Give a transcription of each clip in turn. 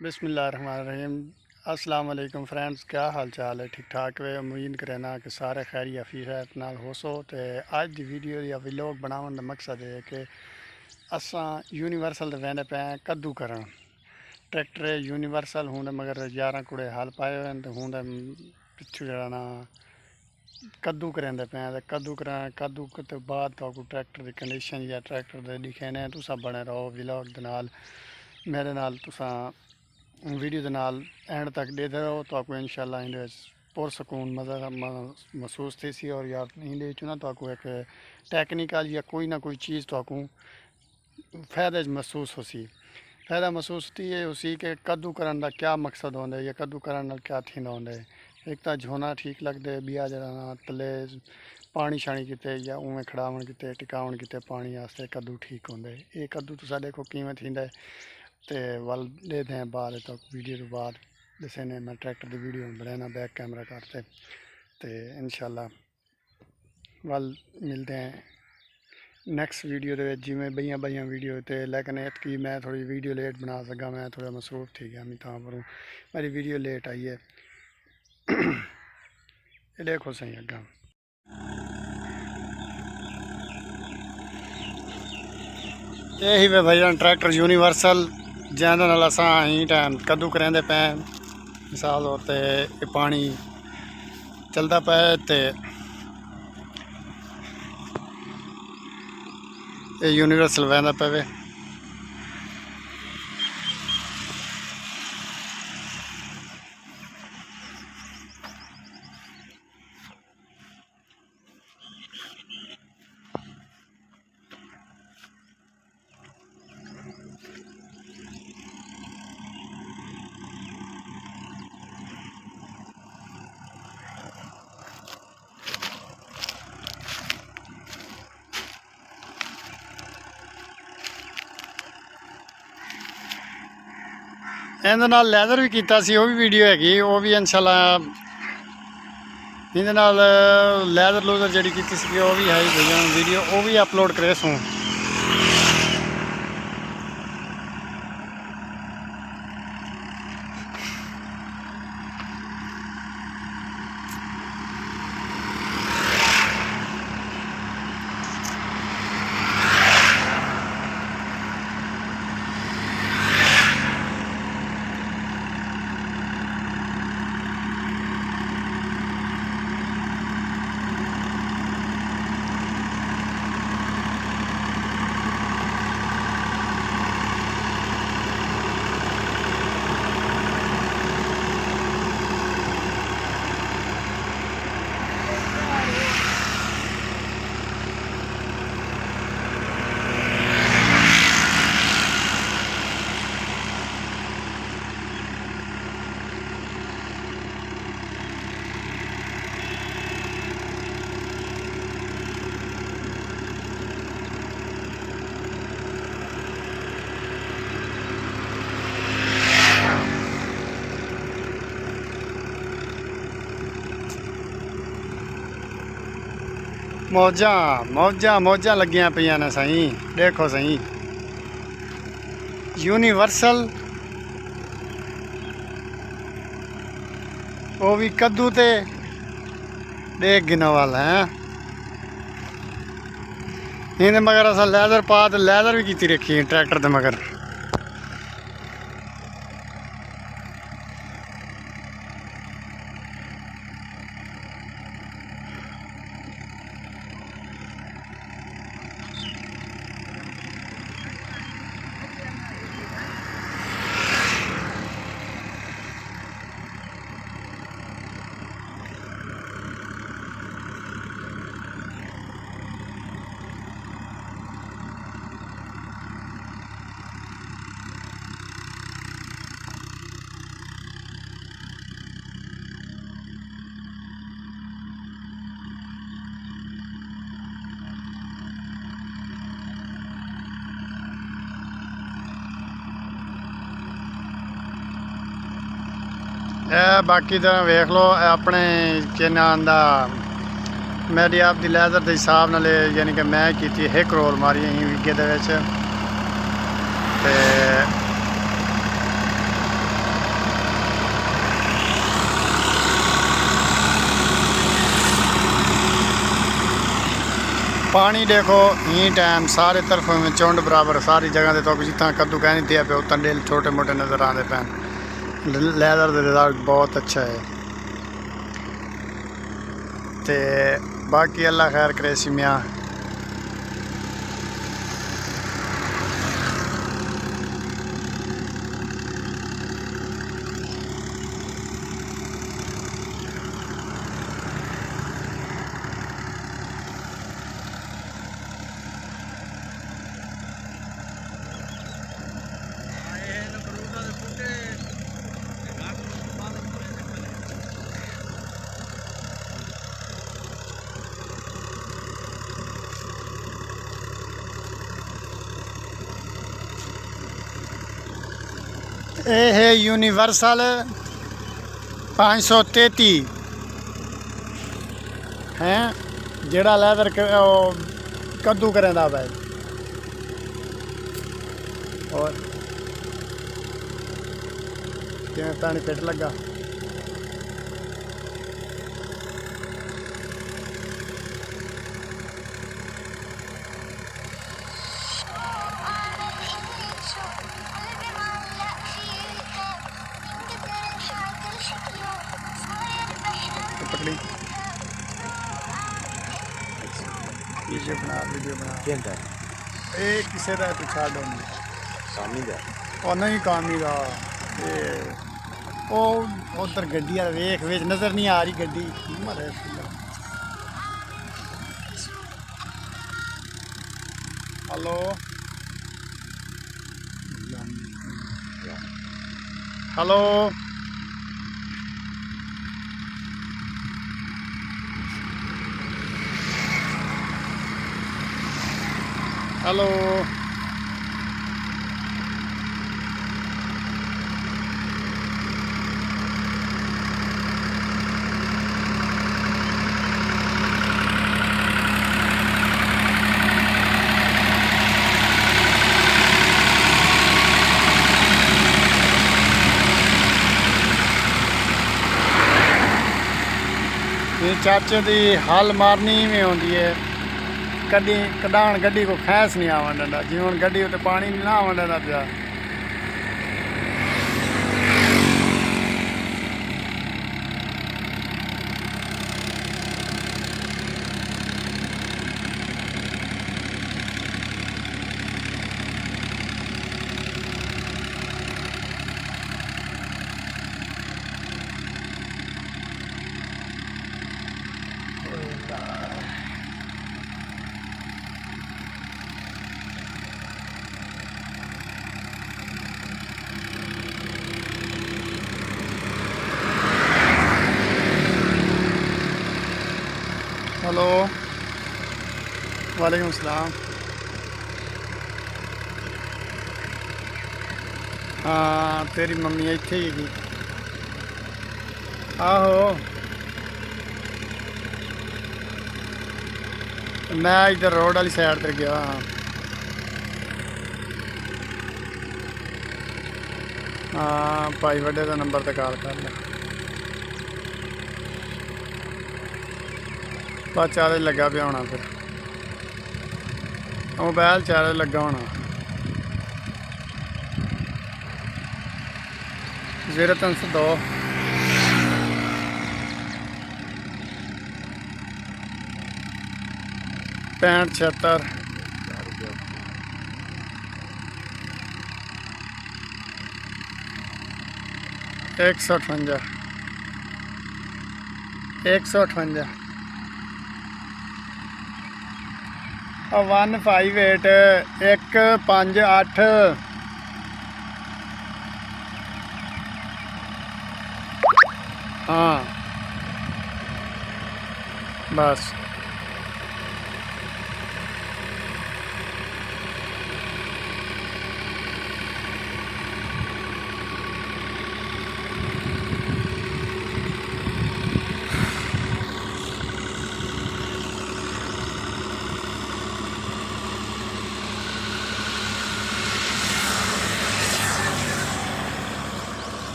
बिस्मिल्लाहिर्रहमानिर्रहीम। अस्सलाम वालेकुम फ्रेंड्स, क्या हाल चाल है? ठीक ठाक वे। उम्मीद करना कि सारे खैर आफियत नाल होसो। तो अज की वीडियो या व्लॉग बनाने का मकसद है कि असा यूनीवर्सल दे वेंदे पे कद्दू करन। ट्रैक्टर यूनीवर्सल हूँ मगर 11 कुड़े हल पाए हुए तो हूँ पिछू जरा ना कद्दू करेंदे पे कद्दू तो बाद तो ट्रैक्टर की कंडीशन या ट्रैक्टर के दिखे ने तुसा बने रहो व्लॉग दे नाल मेरे नाल तुसा वीडियो के नाल एंड तक दे रहो तो आपको इंशाल्लाह इन पुरसकून मज़ा महसूस थी सी। और यार इन ना तो आपको एक टेक्निकल या कोई ना कोई चीज़ तो आपको फ़ायदे महसूस हो सी। फ़ायदा महसूस थी है उसी के कद्दू करन का क्या मकसद होंगे या कद्दू करन नाल क्या थी होंगे। एक तो झोना ठीक लगते बिया जरा ना तले पानी शानी किते या उवें खड़ावन किते टिकावन किते पानी वास्ते कद्दू ठीक होंगे। ये कद्दू तुसा देखो किवें थींदा है ते वल देते हैं बाद तक वीडियो तो बाद जैसे ने मैं ट्रैक्टर की वीडियो बनाना बैक कैमरा करते तो इंशाल्लाह वल मिलते हैं नैक्सट वीडियो जिमें बइया बइया वीडियो तो। लेकिन इतकी मैं थोड़ी वीडियो लेट बना सका, मैं थोड़ा मसरूफ थी गया मैं पर मेरी वीडियो लेट आई है। ये देखो सही अगा यही वे भाई ट्रैक्टर यूनीवर्सल जैसे असा ही टाइम कद्दू करेंदे पे मिसाल तौर पर पानी चलता पे तो ये यूनीवर्सल वहदा पे। ਇਹਦੇ ਨਾਲ ਲੈਦਰ ਵੀ ਕੀਤਾ ਸੀ, ਉਹ ਵੀ ਵੀਡੀਓ ਹੈਗੀ, ਉਹ ਵੀ ਇਨਸ਼ਾਅੱਲਾ ਇਹਦੇ ਨਾਲ ਲੈਦਰ ਲੂਦਰ ਜਿਹੜੀ ਕੀਤੀ ਸੀ ਉਹ ਵੀ ਹੈ ਵੀਡੀਓ, ਉਹ ਵੀ ਅਪਲੋਡ ਕਰੇ ਸੂ। मौजा मौजा मौजा लगियां पियां ने सही, देखो सही यूनीवर्सल वो भी कद्दू ते देख गिनो वाला है। इन्हें मगर असा लैदर पा तो लैदर भी की रखी है ट्रैक्टर के मगर। बाकी तो वेख लो अपने चैनल का मेरी आप दी लैदर के हिसाब नाल यानी कि मैं की 1 करोड़ मारी ही विगे पानी देखो ही टाइम सारे तरफ में चौंड बराबर सारी जगह तो जितना कद्दू कह नहीं दिया पे उतना डेल छोटे मोटे नज़र आते पैन। लैदर का रिजल्ट बहुत अच्छा है। तो बाकी अल्लाह खैर करे सिमिया। ये है यूनिवर्सल 533 है जेड़ा लैदर कद्दू करेंदा भाई। और किवें पानी फिट लगा। पकड़ी वीडियो बना ये किसी का पिछा डोनी कामी दा और नहीं कामी दा उधर गड्डी वेख वेच नज़र नहीं आ रही गड्डी मरे। हेलो हेलो हेलो ये चाचे दी हल मारनी में आती है कड्डी कढाण गड्डी को खैस नहीं आवन दिंदा जिवें हुण गड्डी उत्ते पानी नहीं ना आवन दिंदा पिया। हेलो वालेकुम सलाम। हाँ तेरी मम्मी इत्थे ही थी। आहो मैं इधर रोड वाली साइड पर गया। हाँ भाई वड्डे का नंबर ते कॉल कर ले। बस चार्ज लगा पिया होना फिर मोबाइल चार्ज लगा होना। 0302 65 76 158 158 158 158 हाँ बस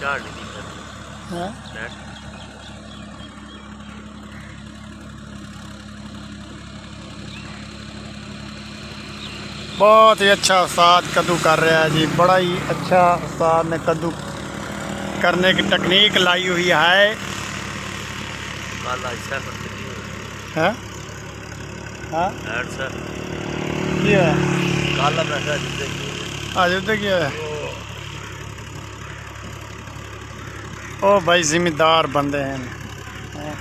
चार नहीं दिख रहा। बहुत ही अच्छा उस्ताद कद्दू कर रहा है जी, बड़ा ही अच्छा उस्ताद ने कद्दू करने की तकनीक लाई हुई है। काला हिस्सा करते हैं? हाँ ऐड सर क्या है? काला पैसा जिससे आज उधर क्या है? ओ भाई जिम्मेदार बंदे हैं। हैं?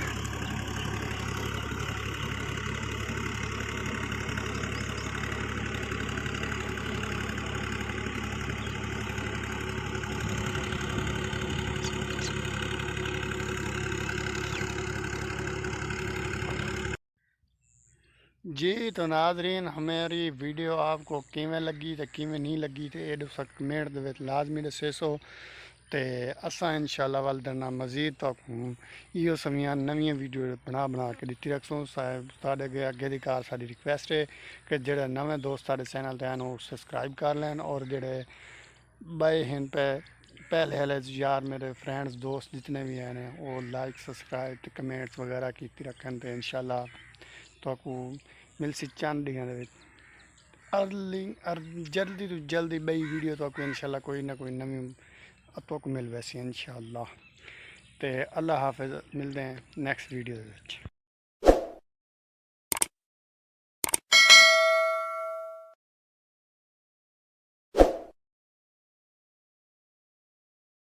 जी तो नाजरीन, हमारी वीडियो आपको किमें लगी तो किमें नहीं लगी तो ये कमेंट दे विच लाजमी दसेसो। तो असा इंशाल्लाह वाल देना मजीद तो इो समियां नवी वीडियो बना के दिती रखसूँ। साढ़े अगे की कार साड़ी रिक्वेस्ट है कि जेडे नवे दोस्त साढ़े चैनल ते हैं वो सबसक्राइब कर लैन, और जेडे बे हैं पे पहले वाले यार मेरे फ्रेंड्स दोस्त जितने भी हैं वो लाइक सब्सक्राइब तो कमेंट्स वगैरह की रखन। तो इंशाल्लाह तो मिलसी चंद दियां दे विच जल्दी तो जल्दी बई वीडियो तो इंशाल्लाह कोई ना कोई नवी तो मिल वैसी इंशाल्लाह। तो अल्लाह हाफिज़, मिलते हैं नेक्स्ट वीडियो।